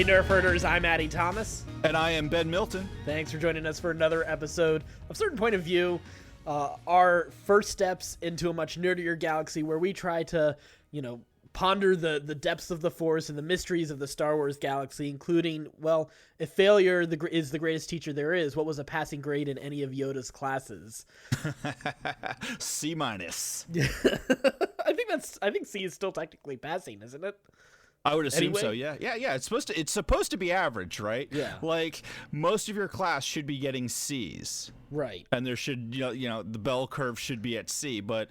Hey Nerf Herders, I'm Addy Thomas. And I am Ben Milton. Thanks for joining us for another episode of Certain Point of View, our first steps into a much nerdier galaxy where we try to, ponder the depths of the Force and the mysteries of the Star Wars galaxy, including, well, if failure is the greatest teacher there is, what was a passing grade in any of Yoda's classes? C-. I think C is still technically passing, isn't it? I would assume Anyway? so. Yeah. It's supposed to be average, right? Yeah. Like most of your class should be getting C's, Right. and there should the bell curve should be at C, but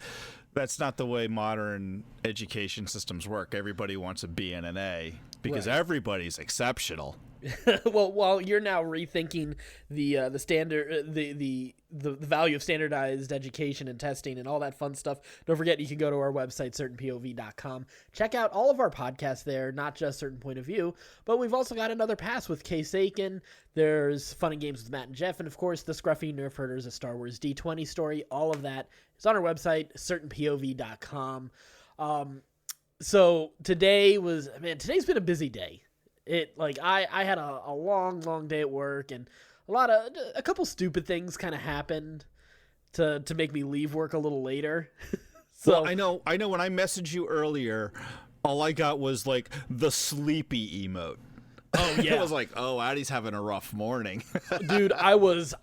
that's not the way modern education systems work. Everybody wants a B and an A because Right. everybody's exceptional. Well, while you're now rethinking the standard, the value of standardized education and testing and all that fun stuff, don't forget you can go to our website certainpov.com. Check out all of our podcasts there, not just Certain Point of View, but we've also got Another Pass with Cassian. There's Fun and Games with Matt and Jeff, and of course the Scruffy Nerf Herders, a Star Wars D20 story. All of that is on our website certainpov.com. So today's been a busy day. I had a long day at work, and a couple stupid things kind of happened to make me leave work a little later. So Well, I know when I messaged you earlier, all I got was like the sleepy emote. oh yeah, It was like, oh, Addy's having a rough morning. dude, I was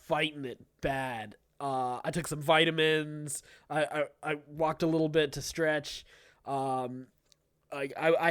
fighting it bad. I took some vitamins. I walked a little bit to stretch. I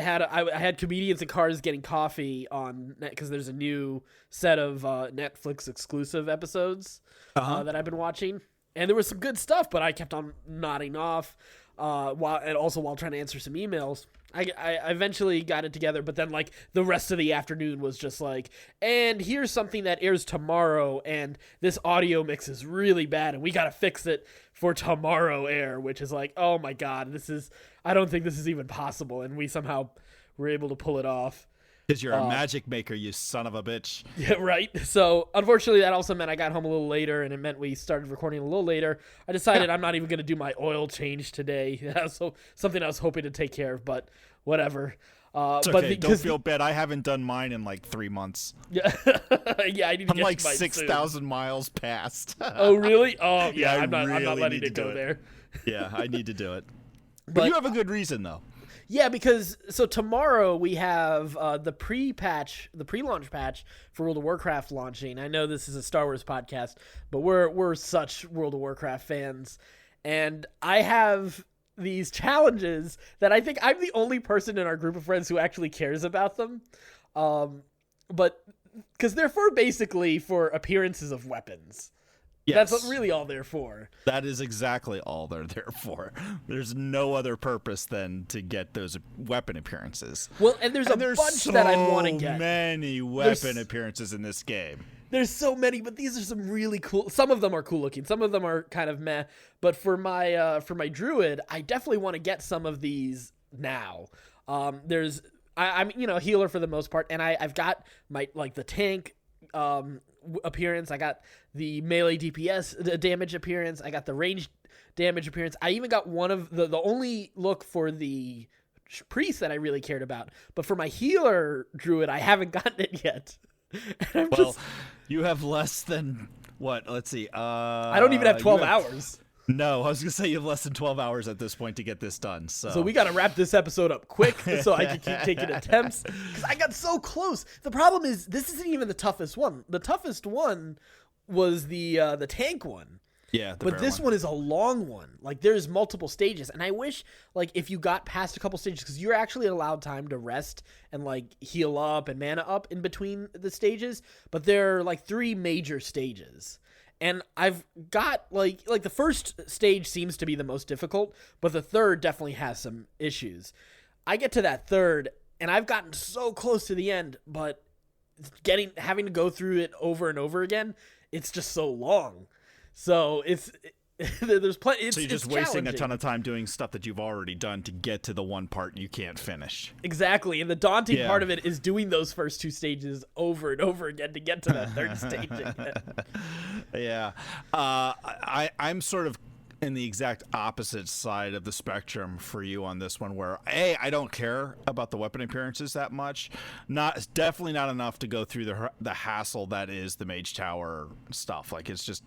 had comedians and cars getting coffee on net because there's a new set of Netflix exclusive episodes that I've been watching, and there was some good stuff, but I kept on nodding off while trying to answer some emails. I eventually got it together, but then like the rest of the afternoon was just like, and here's something that airs tomorrow, and this audio mix is really bad, and we gotta fix it for tomorrow air, which is like, oh my god, I don't think this is even possible, and we somehow were able to pull it off. Because you're a magic maker, you son of a bitch. Yeah, right. So unfortunately, that also meant I got home a little later, and it meant we started recording a little later. I decided I'm not even going to do my oil change today. So something I was hoping to take care of, but whatever. It's okay. Don't feel bad. I haven't done mine in like 3 months. Yeah, yeah. I need to I'm get like to mine 6,000 miles past. Oh really? Oh yeah. I I'm not really letting need it to go do it. there. Yeah, I need to do it. But But you have a good reason, though. yeah, because so tomorrow we have the pre-launch patch for World of Warcraft launching. I know this is a Star Wars podcast, but we're such World of Warcraft fans, and I have these challenges that I think I'm the only person in our group of friends who actually cares about them. But because they're basically for appearances of weapons. Yes. That's really all they're for. That is exactly all they're there for. There's no other purpose than to get those weapon appearances. Well, and there's bunch so that I want to get. many weapon appearances in this game. There's so many, but these are some really cool. Some of them are cool looking. Some of them are kind of meh. But for my druid, I definitely want to get some of these now. I'm a healer for the most part, and I've got my the tank appearance. I got the melee DPS damage appearance. I got the range damage appearance. I even got one of the only look for the priest that I really cared about. But for my healer druid, I haven't gotten it yet. And you have less than what? Let's see. I don't even have 12 hours. No, I was gonna say you have less than 12 hours at this point to get this done. So we got to wrap this episode up quick so I can keep taking attempts because I got so close. The problem is this isn't even the toughest one. The toughest one was the tank one. Yeah, but this one is a long one. Like there's multiple stages, and I wish if you got past a couple stages, because you're actually allowed time to rest and heal up and mana up in between the stages. But there are 3 major stages. And I've got the first stage seems to be the most difficult, but the third definitely has some issues. I get to that third, and I've gotten so close to the end, but having to go through it over and over again, it's just so long. So there's plenty. So you're just wasting a ton of time doing stuff that you've already done to get to the one part you can't finish. Exactly, and the daunting part of it is doing those first 2 stages over and over again to get to that third stage again. Yeah, I'm sort of in the exact opposite side of the spectrum for you on this one, where I don't care about the weapon appearances that much. Definitely not enough to go through the hassle that is the Mage Tower stuff. Like, it's just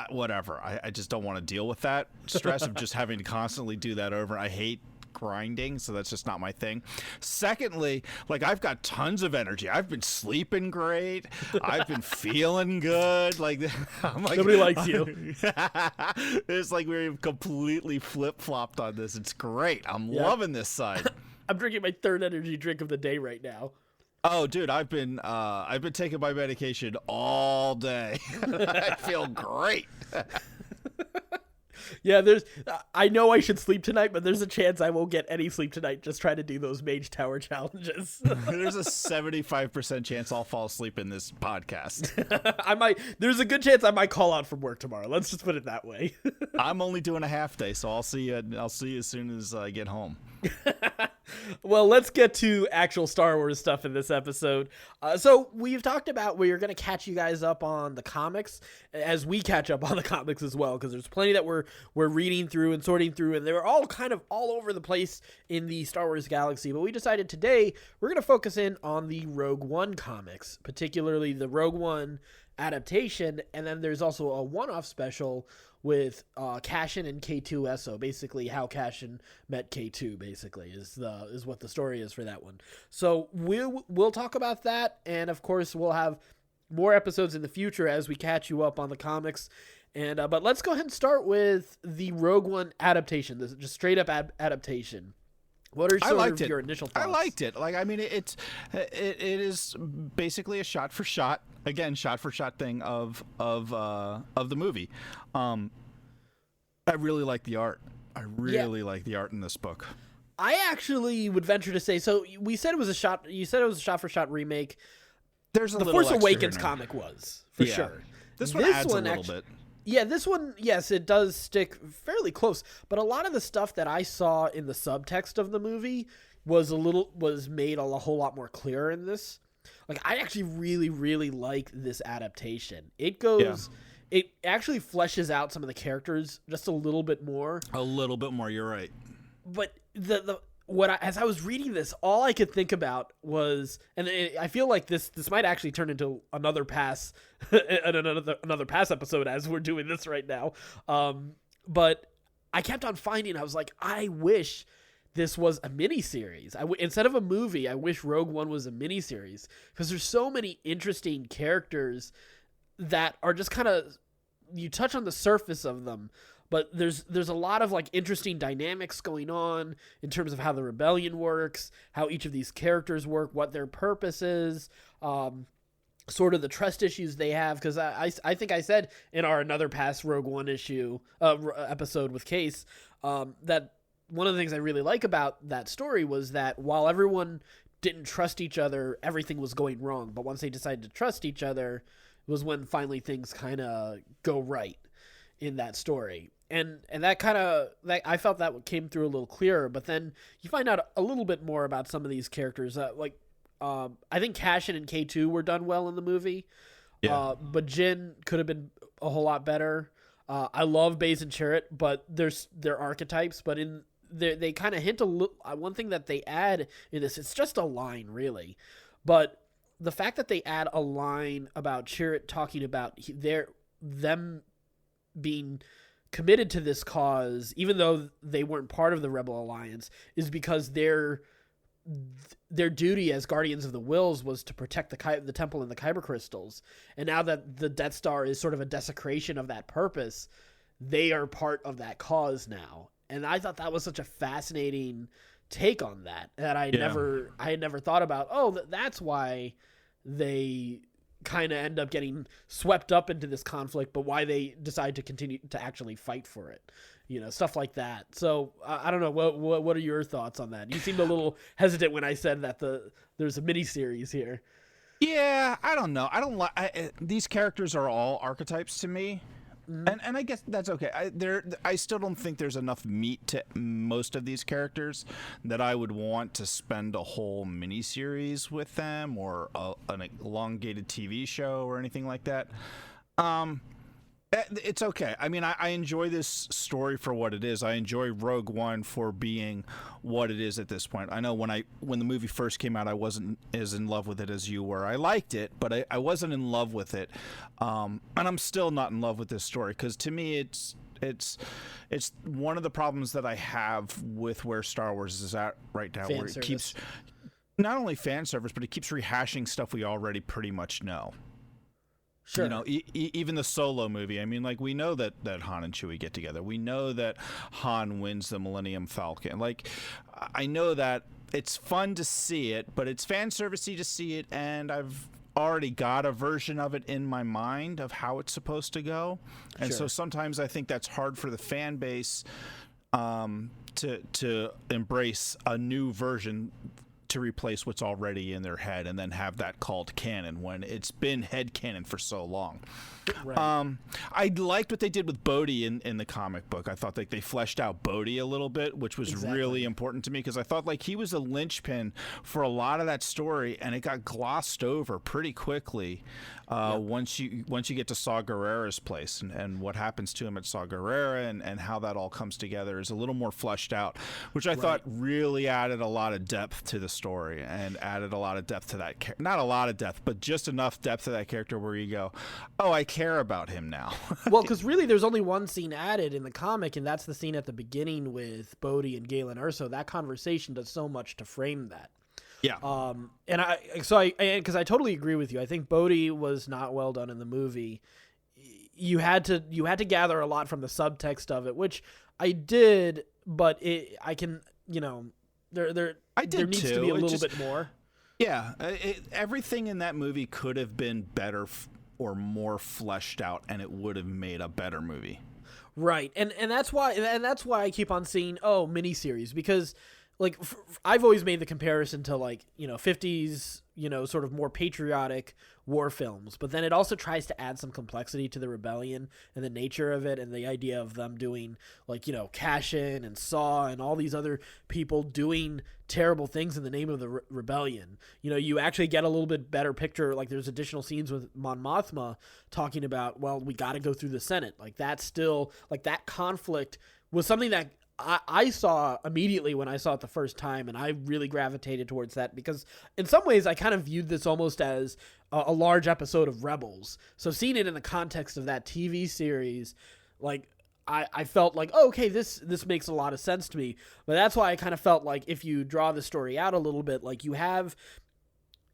whatever. I just don't want to deal with that stress of just having to constantly do that over. I hate grinding, so that's just not my thing. Secondly, like, I've got tons of energy. I've been sleeping great. I've been feeling good. Like, I'm like, nobody likes you. It's like we're completely flip-flopped on this. It's great. I'm loving this side. I'm drinking my third energy drink of the day right now. Oh, dude, I've been taking my medication all day. I feel great. Yeah, I know I should sleep tonight, but there's a chance I won't get any sleep tonight just trying to do those Mage Tower challenges. There's a 75% chance I'll fall asleep in this podcast. There's a good chance I might call out from work tomorrow. Let's just put it that way. I'm only doing a half day, so I'll see you as soon as I get home. Well, let's get to actual Star Wars stuff in this episode. So we've talked about we're going to catch you guys up on the comics as we catch up on the comics as well, because there's plenty that we're reading through and sorting through, and they're all kind of all over the place in the Star Wars galaxy. But we decided today we're going to focus in on the Rogue One comics, particularly the Rogue One adaptation, and then there's also a one-off special with Cassian and K2SO, basically how Cassian met K2, basically is what the story is for that one. So we'll talk about that, and of course we'll have more episodes in the future as we catch you up on the comics. And but let's go ahead and start with the Rogue One adaptation, this just straight up adaptation. What are your initial thoughts? I liked it. Like, I mean, it is basically a shot for shot thing of the movie. I really like the art. I really like the art in this book. I actually would venture to say, so we said it was a shot. You said it was a shot for shot remake. There's a the little Force Awakens comic was for sure. This one adds a little bit. Yeah, this one, yes, it does stick fairly close, but a lot of the stuff that I saw in the subtext of the movie was made a whole lot more clear in this. Like, I actually really, really like this adaptation. It actually fleshes out some of the characters just a little bit more. A little bit more, you're right. But as I was reading this, all I could think about was, and I feel like this might actually turn into another pass, another pass episode as we're doing this right now. But I kept on finding, I was like, I wish this was a miniseries. Instead of a movie, I wish Rogue One was a miniseries, because there's so many interesting characters that are just kind of, you touch on the surface of them, but there's a lot of like interesting dynamics going on in terms of how the rebellion works, how each of these characters work, what their purpose is, sort of the trust issues they have. Because I think I said in our Another Pass Rogue One episode with Case that one of the things I really like about that story was that while everyone didn't trust each other, everything was going wrong. But once they decided to trust each other was when finally things kind of go right in that story. And that kind of, I felt that came through a little clearer, but then you find out a little bit more about some of these characters. I think Cassian and K2 were done well in the movie, but Jin could have been a whole lot better. I love Baze and Chirrut, but they're archetypes, but they kind of hint a little. One thing that they add in this, it's just a line really, but the fact that they add a line about Chirrut talking about them being committed to this cause, even though they weren't part of the Rebel Alliance, is because their duty as Guardians of the Wills was to protect the Temple and the Kyber crystals. And now that the Death Star is sort of a desecration of that purpose, they are part of that cause now. And I thought that was such a fascinating take on that I had never thought about. Oh, that's why they kind of end up getting swept up into this conflict, but why they decide to continue to actually fight for it, stuff like that. So I don't know, what are your thoughts on that? You seemed a little hesitant when I said that there's a mini series here. Yeah, I don't know. I don't like these characters are all archetypes to me. Mm-hmm. And I guess that's okay. I still don't think there's enough meat to most of these characters that I would want to spend a whole miniseries with them or an elongated TV show or anything like that. And It's okay. I mean, I enjoy this story for what it is. I enjoy Rogue One for being what it is at this point. I know when the movie first came out, I wasn't as in love with it as you were. I liked it, but I wasn't in love with it. And I'm still not in love with this story, because to me, it's one of the problems that I have with where Star Wars is at right now, where it keeps not only fan service, but it keeps rehashing stuff we already pretty much know. Sure. You know, even the Solo movie. I mean, like, we know that Han and Chewie get together. We know that Han wins the Millennium Falcon. Like, I know that it's fun to see it, but it's fan servicey to see it, and I've already got a version of it in my mind of how it's supposed to go. And so sometimes I think that's hard for the fan base to embrace a new version to replace what's already in their head, and then have that called canon when it's been head canon for so long. Right. I liked what they did with Bodhi in the comic book. I thought like they fleshed out Bodhi a little bit, which was really important to me, because I thought like he was a linchpin for a lot of that story, and it got glossed over pretty quickly once you get to Saw Gerrera's place, and what happens to him at Saw Gerrera, and how that all comes together is a little more fleshed out, which I thought really added a lot of depth to the story, and added a lot of depth to that not a lot of depth, but just enough depth to that character where you go, oh, I care about him now. Well, because really there's only one scene added in the comic, and that's the scene at the beginning with Bodhi and Galen Erso. That conversation does so much to frame that. Yeah. Because I totally agree with you. I think Bodhi was not well done in the movie. You had to gather a lot from the subtext of it, which I did, but there needs to be a little bit more. Yeah, everything in that movie could have been better or more fleshed out, and it would have made a better movie. Right, and that's why I keep on seeing miniseries, because like I've always made the comparison to 50s, sort of more patriotic war films, but then it also tries to add some complexity to the rebellion and the nature of it, and the idea of them doing Cassian and Saw and all these other people doing terrible things in the name of the rebellion. You actually get a little bit better picture. Like, there's additional scenes with Mon Mothma talking about, well, we got to go through the Senate. Like, that's still that conflict was something that I saw immediately when I saw it the first time, and I really gravitated towards that, because in some ways I kind of viewed this almost as a large episode of Rebels. So seeing it in the context of that TV series, I felt like, oh, okay, this makes a lot of sense to me. But that's why I kind of felt like if you draw the story out a little bit, like you have,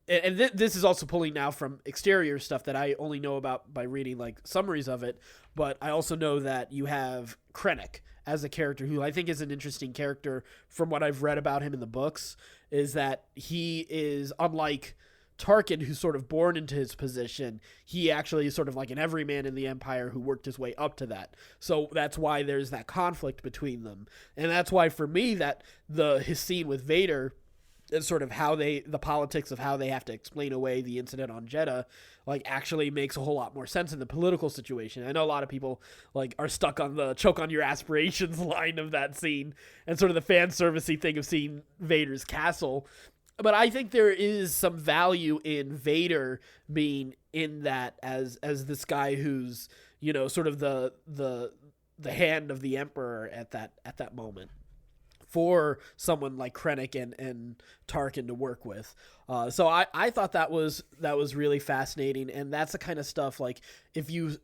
and this is also pulling now from exterior stuff that I only know about by reading summaries of it, but I also know that you have Krennic as a character who I think is an interesting character from what I've read about him in the books, is that he is unlike Tarkin, who's sort of born into his position. He actually is sort of like an everyman in the Empire who worked his way up to that. So that's why there's that conflict between them. And that's why for me that his scene with Vader and sort of the politics of how they have to explain away the incident on Jeddah, actually makes a whole lot more sense in the political situation. I know a lot of people are stuck on the choke on your aspirations line of that scene and sort of the fan servicey thing of seeing Vader's castle. But I think there is some value in Vader being in that as this guy who's, sort of the hand of the Emperor at that moment, for someone like Krennic and Tarkin to work with. So I thought that was really fascinating, and that's the kind of stuff, if you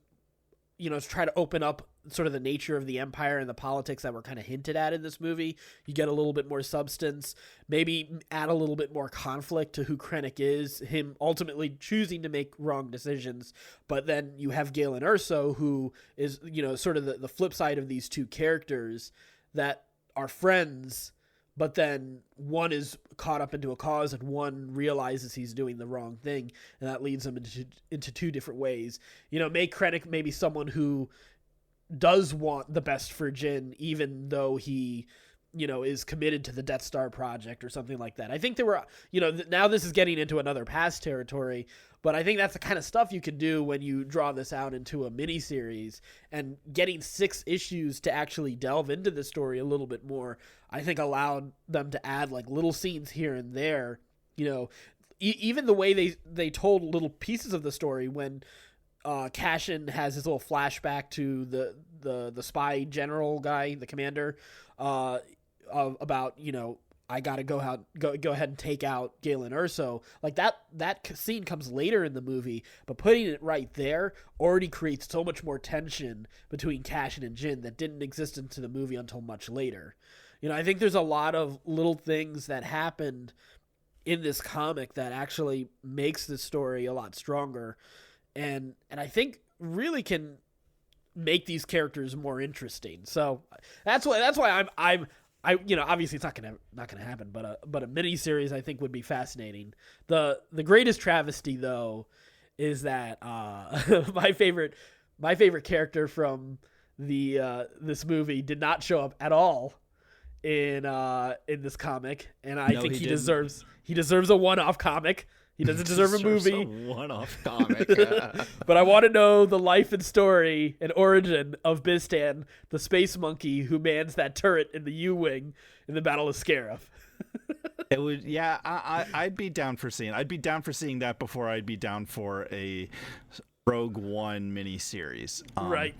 try to open up sort of the nature of the Empire and the politics that were kind of hinted at in this movie, you get a little bit more substance, maybe add a little bit more conflict to who Krennic is, him ultimately choosing to make wrong decisions. But then you have Galen Erso, who is, sort of the flip side of these two characters that are friends, but then one is caught up into a cause and one realizes he's doing the wrong thing, and that leads him into two different ways. Make Krennic maybe someone who does want the best for Jyn, even though he is committed to the Death Star project or something like that. I think there were, now this is getting into another past territory, but I think that's the kind of stuff you can do when you draw this out into a miniseries, and getting 6 issues to actually delve into the story a little bit more, I think allowed them to add little scenes here and there. Even the way they told little pieces of the story when Cassian has his little flashback to the spy general guy, the commander, about, I gotta go ahead and take out Galen Erso. Like that scene comes later in the movie, but putting it right there already creates so much more tension between Cassian and Jin that didn't exist into the movie until much later. I think there's a lot of little things that happened in this comic that actually makes the story a lot stronger, and I think really can make these characters more interesting. So that's why I'm obviously it's not gonna happen, but a mini series I think would be fascinating. The greatest travesty though is that my favorite character from the this movie did not show up at all in this comic, and I think he deserves a one-off comic. He doesn't deserve a movie. A one-off comic. But I want to know the life and story and origin of Bistan, the space monkey who mans that turret in the U-Wing in the Battle of Scarif. It would, yeah. I'd be down for seeing. I'd be down for seeing that before I'd be down for a Rogue One miniseries. Right.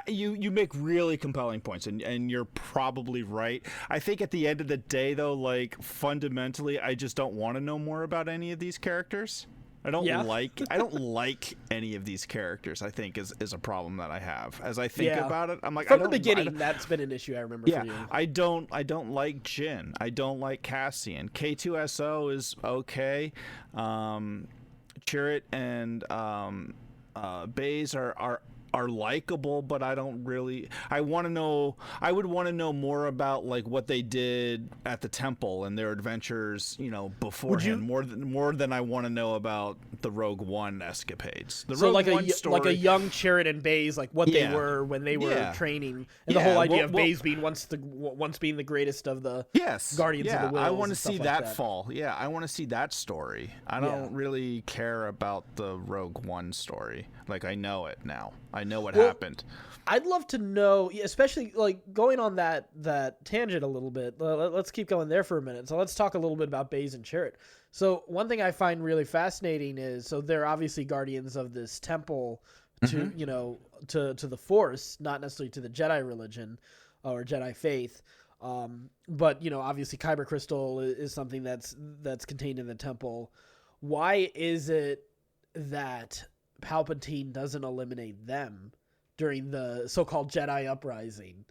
You make really compelling points, and you're probably right. I think at the end of the day, though, like fundamentally, I just don't want to know more about any of these characters. I don't like any of these characters. I think is a problem that I have as I think about it. I'm like, from the beginning, that's been an issue. I remember. Yeah, for you. I don't like Jin. I don't like Cassian. K2SO is okay. Chirrut and Baze are likable, but I don't really. I would want to know more about like what they did at the temple and their adventures, beforehand. More than I want to know about the Rogue One escapades. The Rogue One story, like a young Chirrut and Baze, like what they were when they were training, and the whole idea of Baze being once being the greatest of the Guardians of the Wills. I want to see that fall. Yeah, I want to see that story. I don't really care about the Rogue One story. Like I know it now. I know what happened. I'd love to know, especially like going on that tangent a little bit. Let's keep going there for a minute. So let's talk a little bit about Baze and Chirrut. So one thing I find really fascinating is, so they're obviously guardians of this temple to to the Force, not necessarily to the Jedi religion or Jedi faith. But obviously Kyber crystal is something that's contained in the temple. Why is it that Palpatine doesn't eliminate them during the so-called Jedi uprising?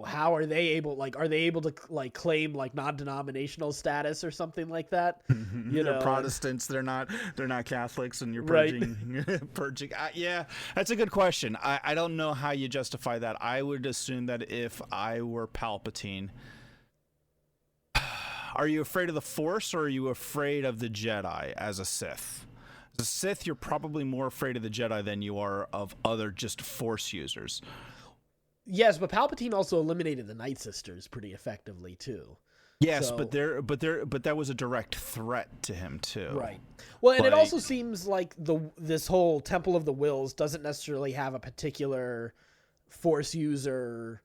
How are they able? Like, are they able to like claim like non-denominational status or something like that? They're Protestants. They're not Catholics, and you're purging. Purging. Yeah, that's a good question. I don't know how you justify that. I would assume that if I were Palpatine, are you afraid of the Force or are you afraid of the Jedi as a Sith? As a Sith, you're probably more afraid of the Jedi than you are of other just Force users. Yes, but Palpatine also eliminated the Night Sisters pretty effectively too. Yes, so, but that was a direct threat to him too. Right. Well, and it also seems like this whole Temple of the Wills doesn't necessarily have a particular Force user,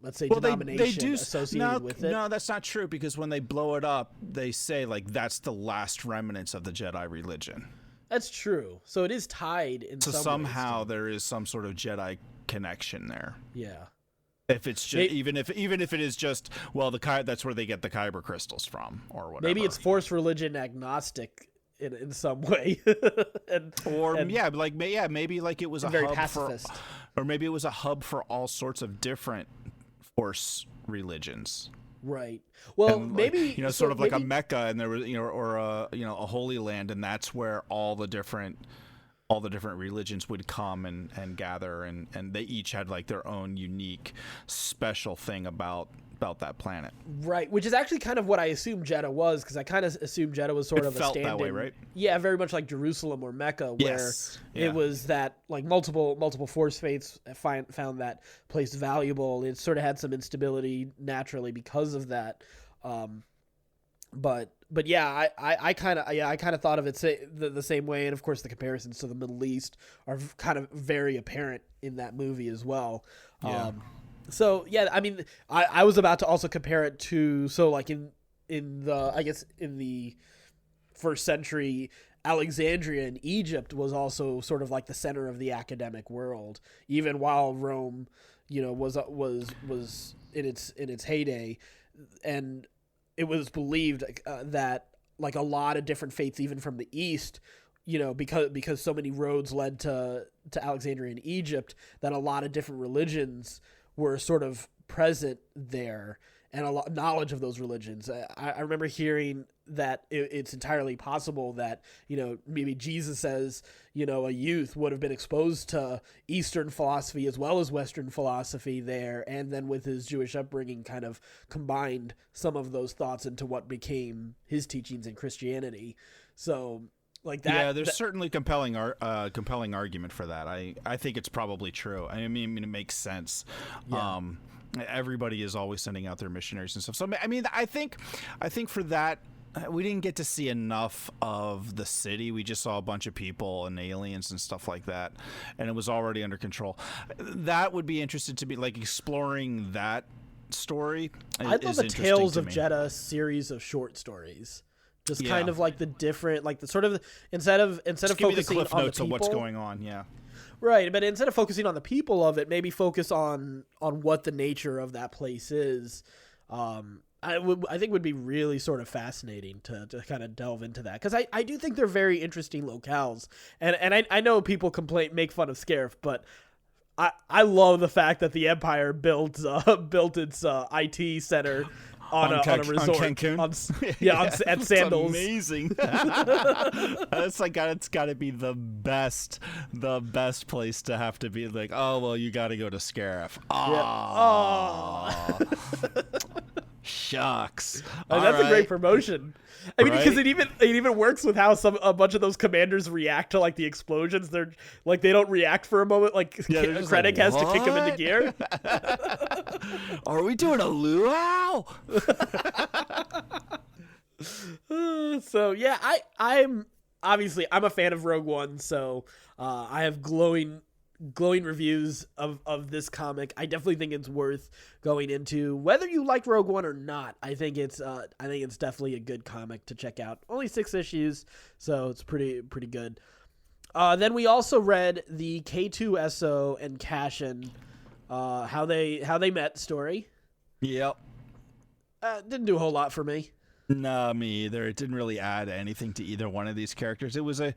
let's say, denomination associated with it. No, that's not true, because when they blow it up, they say like that's the last remnants of the Jedi religion. That's true. So it is tied in some somehow ways there is some sort of Jedi connection there. Yeah. If it's just even if it is just that's where they get the Kyber crystals from or whatever. Maybe it's Force religion agnostic in some way. Maybe like it was a hub pacifist. Or maybe it was a hub for all sorts of different Force religions. Right. Well, and maybe sort of like a Mecca, and there was or a Holy Land, and that's where all the different religions would come and gather, and they each had like their own unique special thing about that planet. Right, which is actually kind of what I assumed Jeddah was, because I kind of assumed Jeddah was sort of a stand-in. It felt that way, right? Yeah, very much like Jerusalem or Mecca, where it was that like multiple Force faiths found that place valuable. It sort of had some instability naturally because of that. But yeah, I kind of thought of it the same way, and of course the comparisons to the Middle East are kind of very apparent in that movie as well. Yeah. So yeah, I mean, I was about to also compare it to, so like in the first century, Alexandria in Egypt was also sort of like the center of the academic world, even while Rome, was in its heyday, and it was believed that like a lot of different faiths, even from the East, because so many roads led to Alexandria in Egypt, that a lot of different religions were sort of present there, and a lot of knowledge of those religions. I remember hearing that it's entirely possible that, maybe Jesus says, a youth would have been exposed to Eastern philosophy as well as Western philosophy there, and then with his Jewish upbringing kind of combined some of those thoughts into what became his teachings in Christianity. So like that. Yeah, there's certainly compelling argument for that. I think it's probably true. I mean, it makes sense. Yeah. Everybody is always sending out their missionaries and stuff. So I mean, I think for that, we didn't get to see enough of the city. We just saw a bunch of people and aliens and stuff like that, and it was already under control. That would be interesting to be like exploring that story. I'd love a Tales of Jeddah series of short stories. Just kind of like the different, like the sort of instead of focusing on the notes people, of what's going on. Yeah. Right, but instead of focusing on the people of it, maybe focus on what the nature of that place is. I think would be really sort of fascinating to kind of delve into that, because I do think they're very interesting locales, and I know people make fun of Scarif, but I love the fact that the Empire built its IT center on a resort on Cancun. At Sandals. Amazing. It's got to be the best place to have to be like, oh well, you got to go to Scarif. Oh. Shucks. That's a great promotion. I mean, because it even works with how a bunch of those commanders react to like the explosions. They're like, they don't react for a moment. Like Krennic has to kick them into gear. Are we doing a luau? So yeah, I'm a fan of Rogue One. So I have glowing reviews of this comic. I definitely think it's worth going into, whether you like Rogue One or not. I think it's definitely a good comic to check out. Only 6 issues, so it's pretty good. Then we also read the K2SO and Cassian, how they met story. Yep. Didn't do a whole lot for me. No, me either. It didn't really add anything to either one of these characters. It was a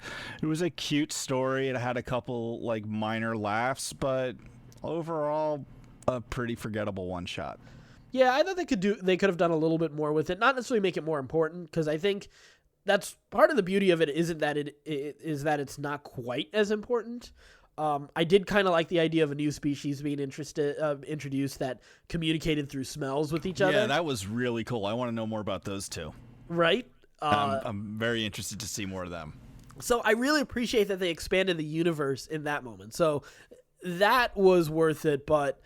cute story. It had a couple like minor laughs, but overall a pretty forgettable one shot. Yeah, I thought they could have done a little bit more with it. Not necessarily make it more important, because I think that's part of the beauty of it. Isn't that it is that it's not quite as important. I did kind of like the idea of a new species being introduced that communicated through smells with each other. Yeah, that was really cool. I want to know more about those two. Right? I'm very interested to see more of them. So I really appreciate that they expanded the universe in that moment. So that was worth it, but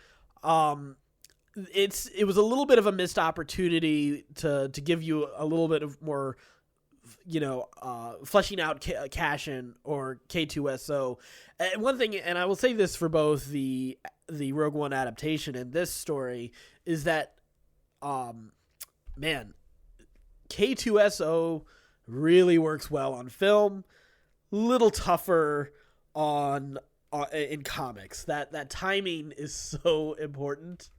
it was a little bit of a missed opportunity to give you a little bit of more, fleshing out Cassian or K2SO. And one thing, and I will say this for both the Rogue One adaptation and this story, is that, K2SO really works well on film. Little tougher in comics. That timing is so important,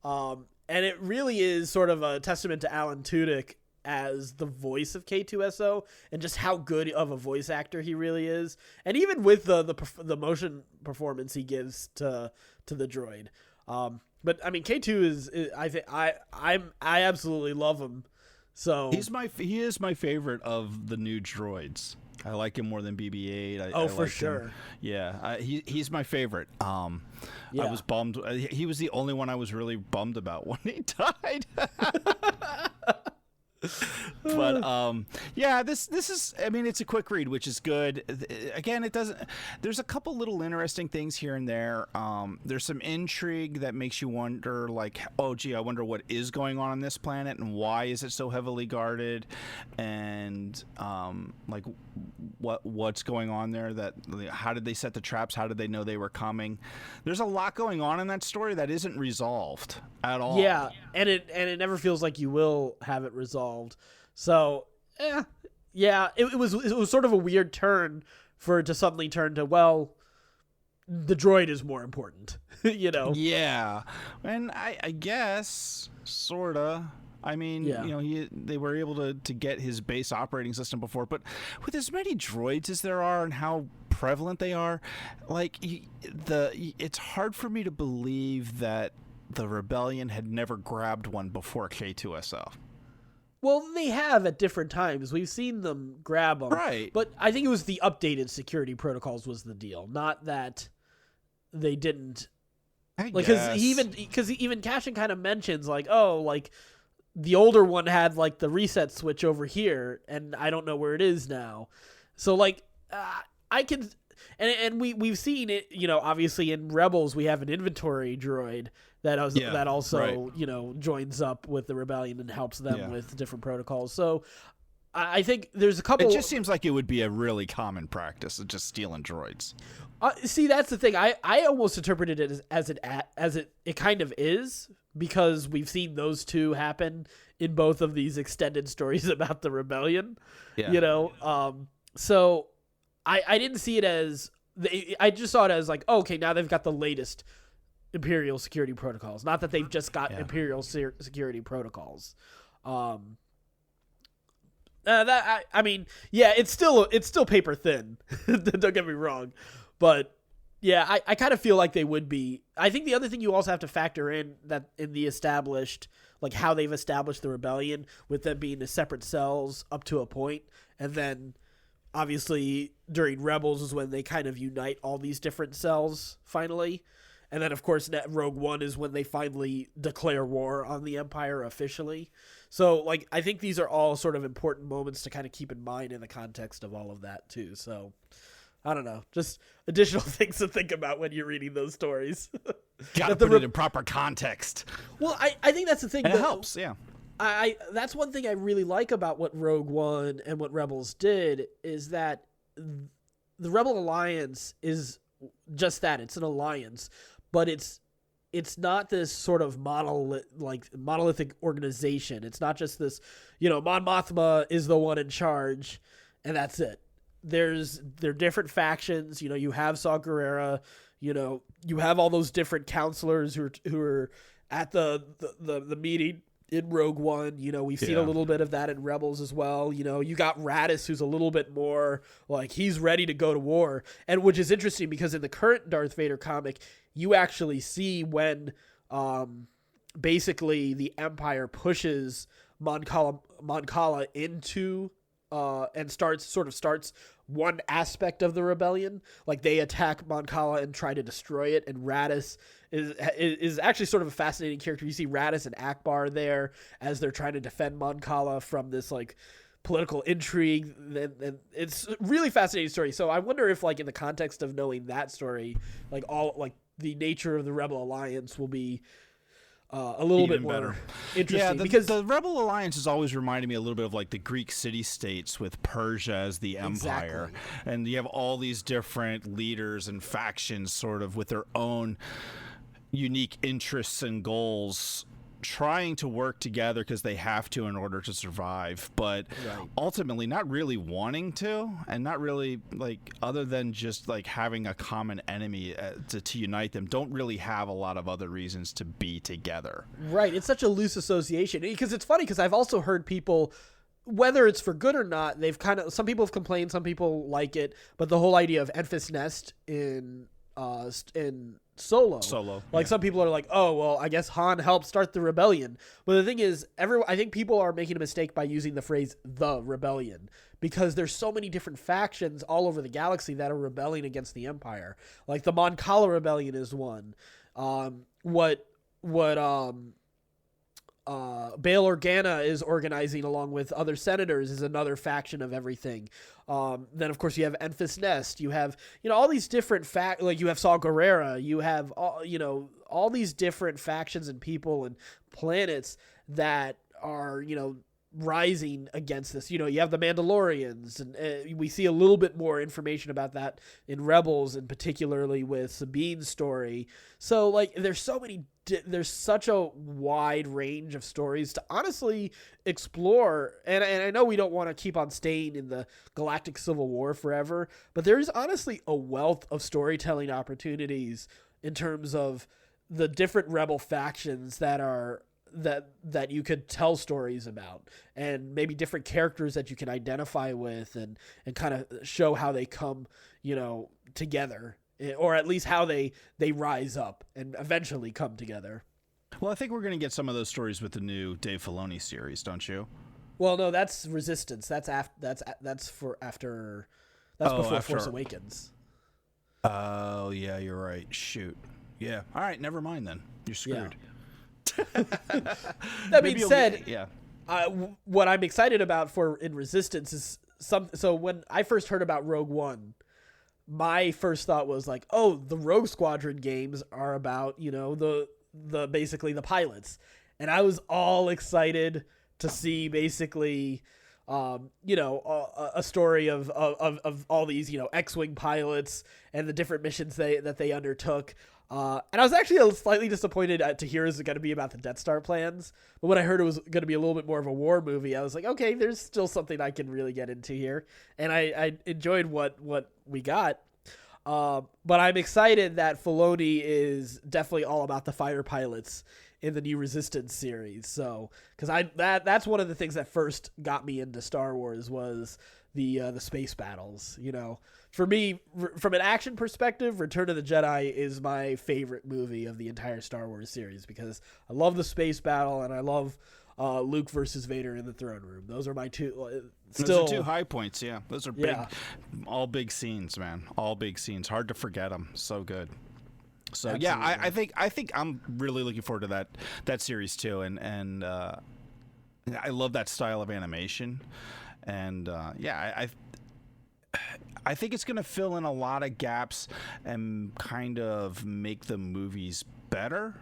and it really is sort of a testament to Alan Tudyk as the voice of K2SO, and just how good of a voice actor he really is, and even with the motion performance he gives to the droid. But I mean, K2 is I absolutely love him. So he is my favorite of the new droids. I like him more than BB-8. For sure. Him. Yeah, he's my favorite. I was bummed. He was the only one I was really bummed about when he died. But this is, I mean, it's a quick read, which is good. Again, there's a couple little interesting things here and there. There's some intrigue that makes you wonder, like, oh gee, I wonder what is going on this planet and why is it so heavily guarded, and like what's going on there, how did they set the traps, how did they know they were coming. There's a lot going on in that story that isn't resolved at all. Yeah, and it never feels like you will have it resolved. So, Yeah, it was sort of a weird turn for it to suddenly turn to, well, the droid is more important, you know? Yeah, and I guess sorta. I mean, Yeah. they were able to get his base operating system before, but with as many droids as there are and how prevalent they are, like it's hard for me to believe that the rebellion had never grabbed one before K2SO. Well, they have at different times. We've seen them grab them. Right. But I think it was the updated security protocols was the deal, not that they didn't. Like, because even Cassian kind of mentions, like, oh, like, the older one had, like, the reset switch over here, and I don't know where it is now. So, like, I can. And we've seen it, obviously in Rebels, we have an inventory droid that also joins up with the rebellion and helps them with different protocols. So I think there's a couple. It just seems like it would be a really common practice of just stealing droids. See, that's the thing. I almost interpreted it as it kind of is, because we've seen those two happen in both of these extended stories about the rebellion. Yeah. So I didn't see it as. I just saw it as like, okay, now they've got the latest Imperial security protocols. Not that they've just got Imperial security protocols. I mean, yeah, it's still paper thin. Don't get me wrong, but yeah, I kind of feel like they would be. I think the other thing you also have to factor in that in the established, like how they've established the rebellion with them being the separate cells up to a point, and then obviously during Rebels is when they kind of unite all these different cells finally. And then, of course, Rogue One is when they finally declare war on the Empire officially. So, like, I think these are all sort of important moments to kind of keep in mind in the context of all of that, too. So, I don't know. Just additional things to think about when you're reading those stories. Gotta put it in proper context. Well, I think that's the thing. And it helps, yeah. That's one thing I really like about what Rogue One and what Rebels did is that the Rebel Alliance is just that. It's an alliance, but it's not this sort of monolithic organization. It's not just this, Mon Mothma is the one in charge, and that's it. There are different factions. You have Saw Gerrera. You have all those different counselors who are at the meeting in Rogue One. We've seen a little bit of that in Rebels as well. You got Radis, who's a little bit more like he's ready to go to war, and which is interesting because in the current Darth Vader comic, you actually see when basically the Empire pushes Mon Cala into and starts one aspect of the rebellion. Like they attack Mon Cala and try to destroy it, and Radis is actually sort of a fascinating character. You see Radis and Akbar there as they're trying to defend Mon Cala from this like political intrigue, and it's a really fascinating story. So I wonder if, like, in the context of knowing that story, like all like the nature of the Rebel Alliance will be a little bit more better. Interesting. Yeah, because the Rebel Alliance has always reminded me a little bit of like the Greek city-states with Persia as the empire. Exactly. And you have all these different leaders and factions sort of with their own unique interests and goals trying to work together because they have to in order to survive, but ultimately not really wanting to, and not really, like, other than just like having a common enemy to unite them, don't really have a lot of other reasons to be together. Right. It's such a loose association, because it's funny because I've also heard people, whether it's for good or not, some people have complained, some people like it, but the whole idea of Enfys Nest in Solo. Like, some people are like, oh, well, I guess Han helped start the rebellion. But the thing is, I think people are making a mistake by using the phrase the rebellion, because there's so many different factions all over the galaxy that are rebelling against the Empire. Like the Mon Cala rebellion is one. Bail Organa is organizing along with other senators is another faction of everything. Then of course you have Enfys Nest. You have all these different you have Saw Gerrera. You have all these different factions and people and planets that are rising against this. You have the Mandalorians, and we see a little bit more information about that in Rebels, and particularly with Sabine's story. So like there's such a wide range of stories to honestly explore, and I know we don't want to keep on staying in the Galactic Civil War forever, but there's honestly a wealth of storytelling opportunities in terms of the different Rebel factions that you could tell stories about, and maybe different characters that you can identify with and kind of show how they come, together, or at least how they rise up and eventually come together. Well, I think we're going to get some of those stories with the new Dave Filoni series, don't you? Well, no, that's Resistance. That's before Force Awakens. Oh, yeah, you're right. Shoot. Yeah. All right, never mind then. You're screwed. Yeah. That being said, what I'm excited about in Resistance is so when I first heard about Rogue One, my first thought was like, oh, the Rogue Squadron games are about, the basically the pilots. And I was all excited to see basically, a story of all these, X-Wing pilots and the different missions that they undertook. And I was actually slightly disappointed to hear it was going to be about the Death Star plans. But when I heard it was going to be a little bit more of a war movie, I was like, okay, there's still something I can really get into here. And I enjoyed what we got. But I'm excited that Filoni is definitely all about the fighter pilots in the new Resistance series. So, because that's one of the things that first got me into Star Wars was the space battles. For me, from an action perspective, Return of the Jedi is my favorite movie of the entire Star Wars series, because I love the space battle and I love Luke versus Vader in the throne room. Those are my two. Those are two high points. Yeah, those are big, all big scenes, man. All big scenes. Hard to forget them. So good. So absolutely. Yeah, I think I'm really looking forward to that series too, and I love that style of animation, and I think it's going to fill in a lot of gaps and kind of make the movies better.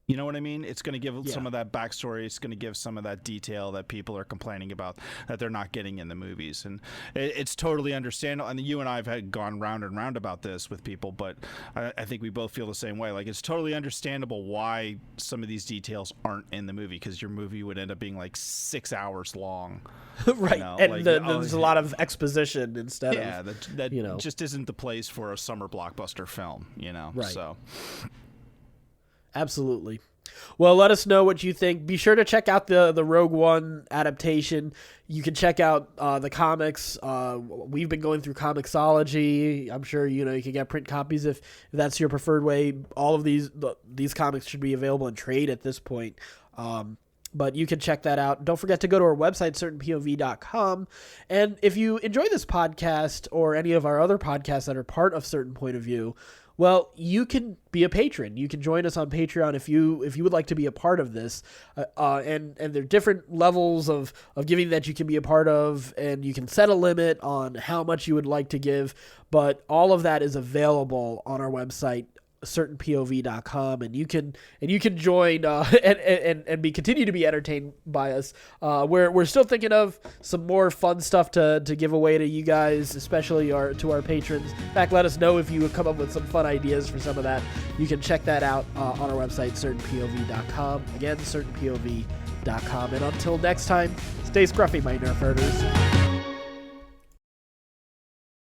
You know what I mean? It's going to give some of that backstory. It's going to give some of that detail that people are complaining about that they're not getting in the movies. And it's totally understandable. And you and I have had gone round and round about this with people, but I think we both feel the same way. Like, it's totally understandable why some of these details aren't in the movie, because your movie would end up being like 6 hours long. Right. And there's a lot of exposition instead of... Yeah, that just isn't the place for a summer blockbuster film, Right. So... Absolutely. Well, let us know what you think. Be sure to check out the Rogue One adaptation. You can check out the comics. We've been going through Comixology. I'm sure you can get print copies if that's your preferred way. All of these comics should be available in trade at this point. But you can check that out. Don't forget to go to our website, certainpov.com. And if you enjoy this podcast or any of our other podcasts that are part of Certain Point of View, well, you can be a patron. You can join us on Patreon if you would like to be a part of this. And there are different levels of giving that you can be a part of, and you can set a limit on how much you would like to give. But all of that is available on our website, certainpov.com, and you can join and continue to be entertained by us. We're still thinking of some more fun stuff to give away to you guys, especially to our patrons. In fact, let us know if you would come up with some fun ideas for some of that. You can check that out on our website, certainpov.com. Again, certainpov.com. And until next time, stay scruffy, my nerf herders.